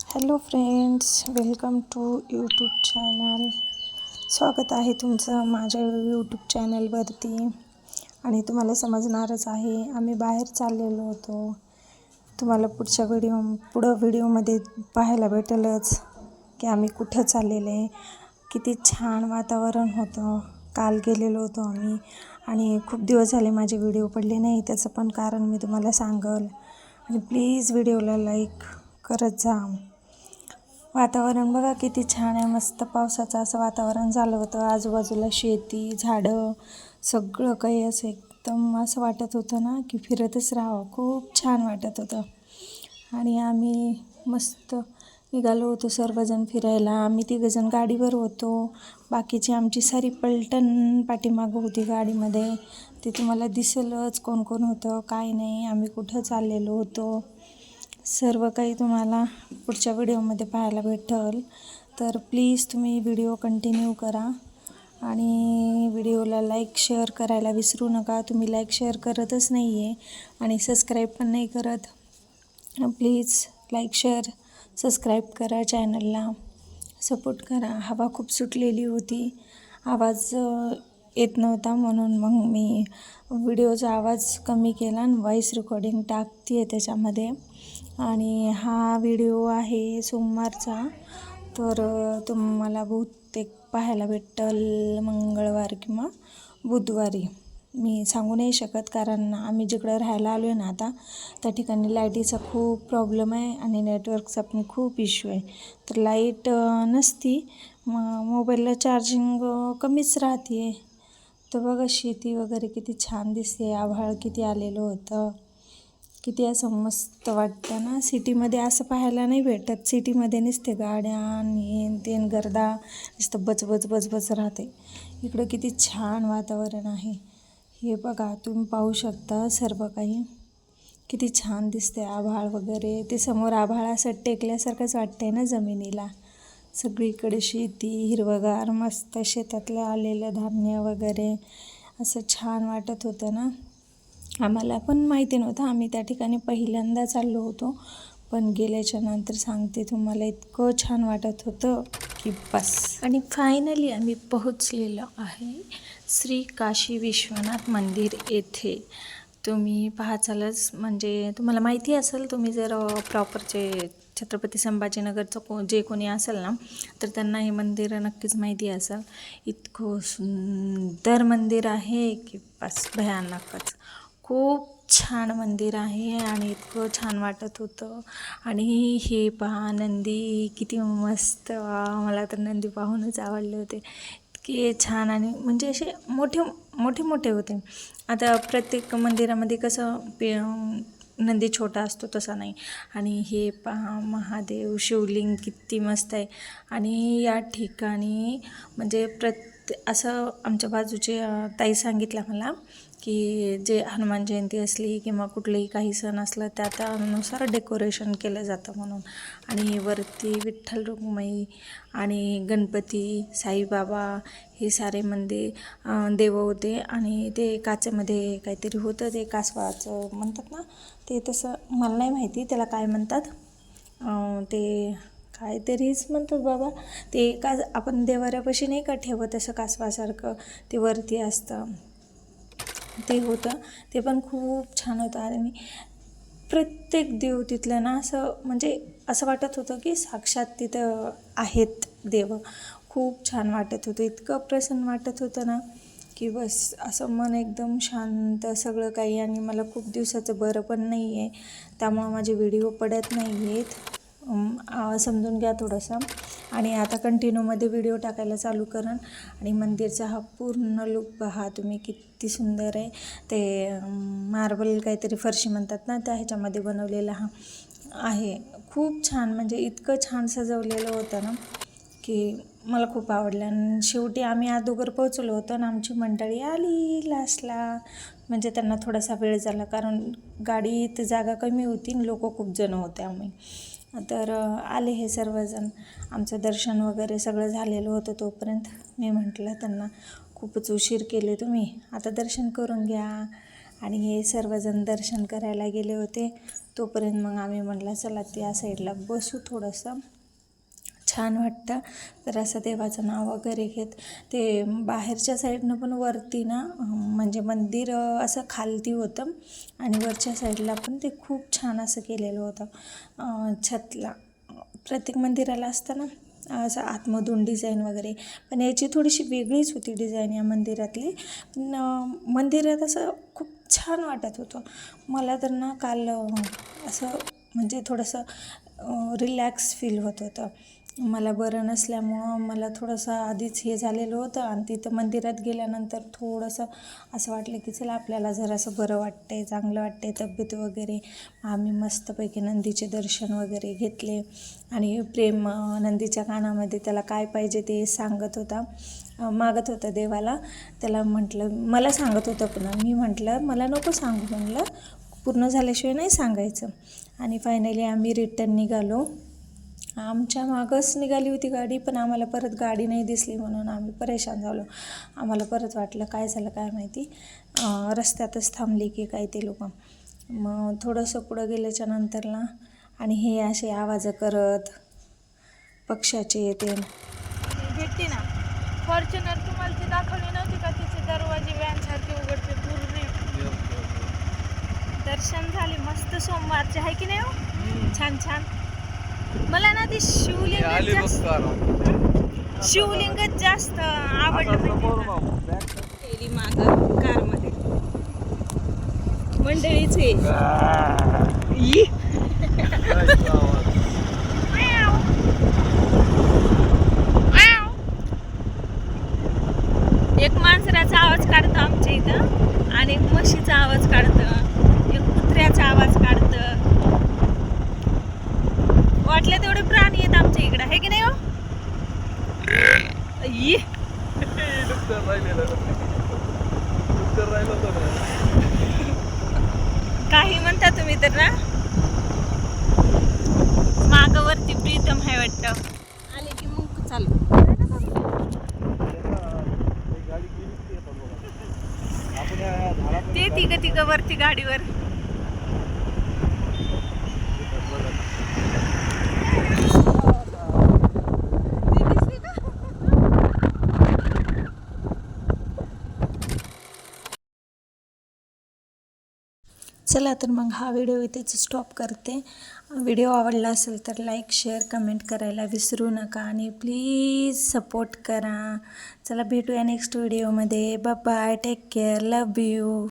Hello friends, welcome to YouTube channel. स्वागत आहे तुमचं माझ्या यूट्यूब चॅनलवरती. आणि तुम्हाला समजणारच आहे, आम्ही बाहेर चाललेलो होतो. तुम्हाला पुढं व्हिडिओमध्ये पाहायला भेटेलच की आम्ही कुठं चाललेले. किती छान वातावरण होतं. काल गेलेलो होतो आम्ही आणि खूप दिवस झाले माझे व्हिडिओ पडले नाही. त्याचं पण कारण मी तुम्हाला सांगल. आणि प्लीज व्हिडिओला लाईक करत जा. वातावरण बघा किती छान आहे, मस्त पावसाचं असं वातावरण झालं होतं. आजूबाजूला शेती, झाडं, सगळं काही असं एकदम असं वाटत होतं ना की फिरतच राहावं. खूप छान वाटत होतं. आणि आम्ही मस्त निघालो होतो सर्वजण फिरायला. आम्ही तिघंजण गाडीवर होतो. बाकीची आमची सारी पलटण पाठीमागं होती गाडीमध्ये. ते तुम्हाला दिसेलच कोण कोण होतं, काय नाही, आम्ही कुठं चाललेलो होतो. सर्व काही तुम्हाला पुढच्या व्हिडिओमध्ये पाहायला भेटेल. तर प्लीज तुम्ही व्हिडिओ कंटिन्यू करा आणि व्हिडिओला लाईक शेअर करायला विसरू नका. तुम्ही लाईक शेअर करतच नाही आहे आणि सबस्क्राईब पण नाही करत. प्लीज लाईक शेअर सबस्क्राईब करा, चॅनलला सपोर्ट करा. हवा खूप सुटलेली होती, आवाज येत नव्हता, म्हणून मग मी व्हिडिओचा आवाज कमी केला आणि व्हॉईस रेकॉर्डिंग टाकते आहे त्याच्यामध्ये. आणि हा व्हिडिओ आहे सोमवारचा, तर तुम्हाला बहुतेक पाहायला भेटेल मंगळवार किंवा बुधवारी. मी सांगू नाही शकत, कारण आम्ही जिकडं राहायला आलो आहे ना आता, त्या ठिकाणी लाईटीचा खूप प्रॉब्लेम आहे आणि नेटवर्कचा पण खूप इश्यू आहे. तर लाईट नसती, मोबाईलला चार्जिंग कमीच राहते. तर बघा शेती वगैरे किती छान दिसते, आभाळ किती आलेलं होतं, किती असं मस्त वाटतं ना. सिटीमध्ये असं पाहायला नाही भेटत. सिटीमध्ये नुसते गाड्या आणि तेन गर्दा नुसतं बच राहते. इकडं किती छान वातावरण आहे. हे बघा, तुम्ही पाहू शकता सर्व काही किती छान दिसते. आभाळ वगैरे, ते समोर आभाळ असं टेकल्यासारखंच वाटतंय ना जमिनीला. सगळीकडे शेती, हिरवगार, मस्त शेतातलं आलेलं धान्य वगैरे असं छान वाटत होतं ना. आम्हाला पण माहिती नव्हतं, आम्ही त्या ठिकाणी पहिल्यांदा चाललो होतो. पण गेल्याच्या नंतर सांगते तुम्हाला, इतकं छान वाटत होतं की बस. आणि फायनली आम्ही पोहोचलेलो आहे श्री काशी विश्वनाथ मंदिर येथे. तुम्ही पाहाचालच, म्हणजे तुम्हाला माहिती असेल, तुम्ही जर प्रॉपरचे छत्रपती संभाजीनगरचं जे कोणी असेल ना, तर त्यांना हे मंदिर नक्कीच माहिती असेल. इतकं सुंदर मंदिर आहे की बस भयानकच. खूप छान मंदिर आहे आणि इतकं छान वाटत होतं. आणि हे पहा, नंदी किती मस्त. मला तर नंदी पाहूनच आवडले होते. इतके छान आणि म्हणजे असे मोठे होते. आता प्रत्येक मंदिरामध्ये कसं नंदी छोटा असतो तसा नाही. आणि हे पहा, महादेव शिवलिंग किती मस्त आहे. आणि या ठिकाणी म्हणजे असं आमच्या बाजूचे ताई सांगितलं मला की जे हनुमान जयंती असली किंवा कुठलेही काही सण असलं त्यानुसार डेकोरेशन केलं जातं म्हणून. आणि वरती विठ्ठल रुक्मिणी आणि गणपती, साईबाबा हे सारे देव होते. आणि ते काचेमध्ये काहीतरी होतं, ते कासवाचं म्हणतात ना, ते तसं मला नाही माहिती त्याला काय म्हणतात. ते काहीतरीच म्हणतात बाबा. ते आपण देवाऱ्यापाशी नाही का ठेवत असं कासवासारखं, ते वरती असतं, ते होतं. ते पण खूप छान होतं. आणि प्रत्येक देव तिथलं ना असं म्हणजे असं वाटत होतं की साक्षात तिथं आहेत देव. खूप छान वाटत होतं, इतकं प्रसन्न वाटत होतं ना की बस असं मन एकदम शांत सगळं काही. आणि मला खूप दिवसाचं बरं पण नाही आहे, त्यामुळं माझे व्हिडिओ पडत नाही आहेत, समजून घ्या थोडंसं. आणि आता कंटिन्यूमध्ये व्हिडिओ टाकायला चालू करेन. आणि मंदिरचा हा पूर्ण लुक पहा तुम्ही, किती सुंदर आहे. ते मार्बल काहीतरी फरशी म्हणतात ना, त्या ह्याच्यामध्ये बनवलेला हा आहे. खूप छान, म्हणजे इतकं छान सजवलेलं होतं ना की मला खूप आवडलं. आणि शेवटी आम्ही अगोदर पोहोचलो होतो आणि आमची मंडळी आली लास्टला. म्हणजे त्यांना थोडासा वेळ झाला, कारण गाडीत जागा कमी होती आणि लोक खूप जण होते आम्ही. तर आले हे सर्वजण. आमचं दर्शन वगैरे सगळं झालेलं होतं. तोपर्यंत मी म्हटलं त्यांना, खूपच उशीर केले तुम्ही, आता दर्शन करून घ्या. आणि हे सर्वजण दर्शन करायला गेले होते. तोपर्यंत मग आम्ही म्हटलं चला त्या साईडला बसू, थोडंसं छान वाटतं. तर असं देवाचं नाव वगैरे घेत ते बाहेरच्या साईडनं पण वरती ना म्हणजे मंदिर असं खालती होतं आणि वरच्या साईडला पण ते खूप छान असं केलेलं होतं. छतला प्रत्येक मंदिराला असतं ना असं आतमधून डिझाईन वगैरे, पण याची थोडीशी वेगळीच होती डिझाईन या मंदिरातली. पण मंदिरात असं खूप छान वाटत होतं मला तर ना. काल असं म्हणजे थोडंसं रिलॅक्स फील होत होतं. मला बरं नसल्यामुळं मला थोडंसं आधीच हे झालेलं होतं आणि तिथं मंदिरात गेल्यानंतर थोडंसं असं वाटलं की चला आपल्याला जरासं बरं वाटतं आहे, चांगलं वाटतं आहे तब्येत वगैरे. आम्ही मस्तपैकी नंदीचे दर्शन वगैरे घेतले आणि प्रेम नंदीच्या कानामध्ये त्याला काय पाहिजे ते सांगत होता, मागत होता देवाला. त्याला म्हटलं, मला सांगत होतं पुन्हा, मी म्हटलं मला नको सांगू, म्हणलं पूर्ण झाल्याशिवाय नाही सांगायचं. आणि फायनली आम्ही रिटर्न निघालो. आमच्या मागंच निघाली होती गाडी, पण आम्हाला परत गाडी नाही दिसली म्हणून आम्ही परेशान झालो. आम्हाला परत वाटलं काय झालं काय माहिती, रस्त्यातच थांबली की काय ते लोक. मग थोडंसं पुढं गेल्याच्या नंतरला आणि हे असे आवाज करत पक्ष्याचे येते भेटते ना. फॉर्च्युनर तुम्हाला ती दाखवली नव्हती का, तिचे दरवाजे व्हॅनसारखे उघडते पूर्ण. दर्शन झाले मस्त सोमवारचे, आहे की नाही हो? छान छान. मला ना ती शिवलिंग जास्त आवडलं. मागं कारमध्ये मंडळीच आहे. एक मांजराचा आवाज काढतं आमच्या इथं, आणि एक म्हशीचा आवाज काढतं, एक कुत्र्याचा आवाज काढतं. वाटलं तेवढे प्राणी आहेत आमच्या इकडं, आहे की नाही हो? काही म्हणता तुम्ही तर ना. मागावरती प्रीतम आहे वाटतं, आले की मग चालू. ते तिघं वरती गाडीवर. चला तर मग हा व्हिडिओ इथेच स्टॉप करते. व्हिडिओ आवडला असेल तर लाईक, शेअर, कमेंट करायला विसरू नका आणि प्लीज सपोर्ट करा. चला भेटूया नेक्स्ट व्हिडिओमध्ये. Bye bye, take care, love you.